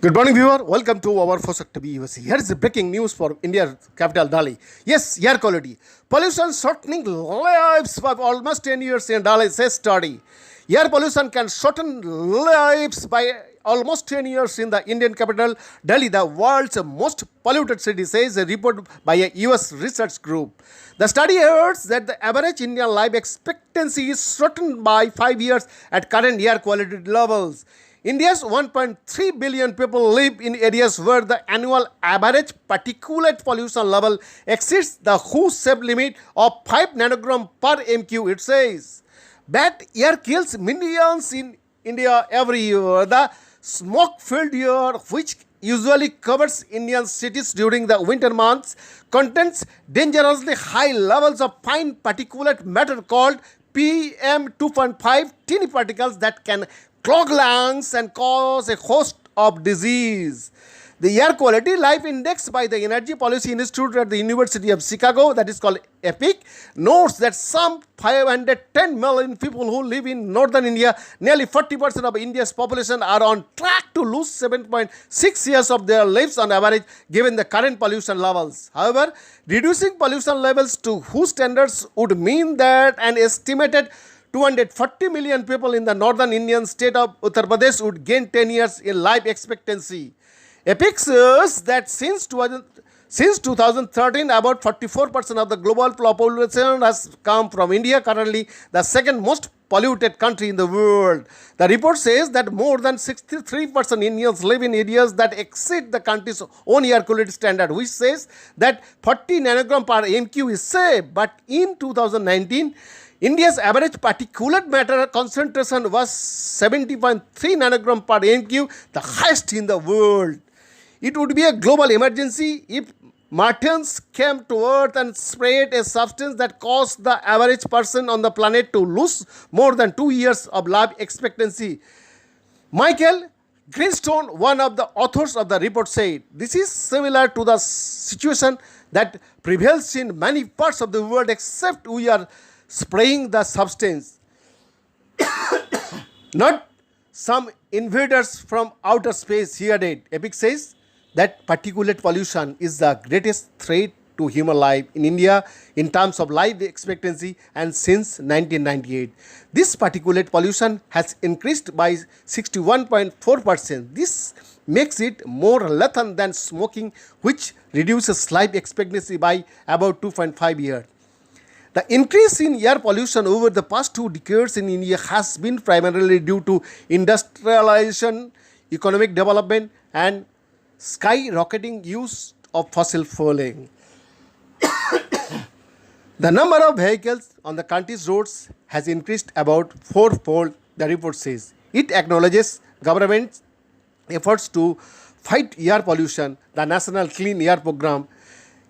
Good morning, viewer. Welcome to our Fosak TV USA. Here is the breaking news for India's capital, Delhi. Yes, air quality. Pollution shortening lives for almost 10 years in Delhi, says study. Air pollution can shorten lives by almost 10 years in the Indian capital, Delhi, the world's most polluted city, says a report by a US research group. The study asserts that the average Indian life expectancy is shortened by 5 years at current air quality levels. India's 1.3 billion people live in areas where the annual average particulate pollution level exceeds the WHO limit of 5 nanogram per MQ, it says. Bad air kills millions in India every year. The smoke-filled air, which usually covers Indian cities during the winter months, contains dangerously high levels of fine particulate matter called PM2.5 tiny particles that can clog lungs and cause a host of disease. The Air Quality Life Index by the Energy Policy Institute at the University of Chicago, that is called EPIC, notes that some 510 million people who live in northern India, nearly 40% of India's population, are on track to lose 7.6 years of their lives on average given the current pollution levels. However, reducing pollution levels to WHO standards would mean that an estimated 240 million people in the northern Indian state of Uttar Pradesh would gain 10 years in life expectancy. EPIC says that since 2013, about 44% of the global population has come from India, currently the second most polluted country in the world. The report says that more than 63% Indians live in areas that exceed the country's own air quality standard, which says that 40 nanogram per MQ is safe. But in 2019, India's average particulate matter concentration was 70.3 nanogram per MQ, the highest in the world. It would be a global emergency if Martians came to Earth and sprayed a substance that caused the average person on the planet to lose more than 2 years of life expectancy. Michael Greenstone, one of the authors of the report, said, "This is similar to the situation that prevails in many parts of the world except we are spraying the substance, not some invaders from outer space," he added. EPIC says that particulate pollution is the greatest threat to human life in India in terms of life expectancy, and since 1998. This particulate pollution has increased by 61.4%. This makes it more lethal than smoking, which reduces life expectancy by about 2.5 years. The increase in air pollution over the past 2 decades in India has been primarily due to industrialization, economic development, and skyrocketing use of fossil fueling. The number of vehicles on the country's roads has increased about 4-fold, the report says. It acknowledges government's efforts to fight air pollution. The National Clean Air Program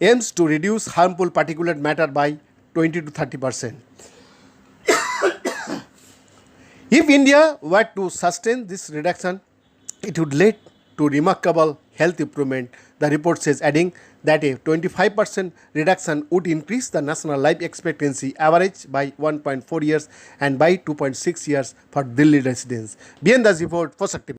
aims to reduce harmful particulate matter by 20 to 30%. If India were to sustain this reduction, it would lead to remarkable health improvement, the report says, adding that a 25% reduction would increase the national life expectancy average by 1.4 years and by 2.6 years for Delhi residents. Beyond the report, Fosak TV.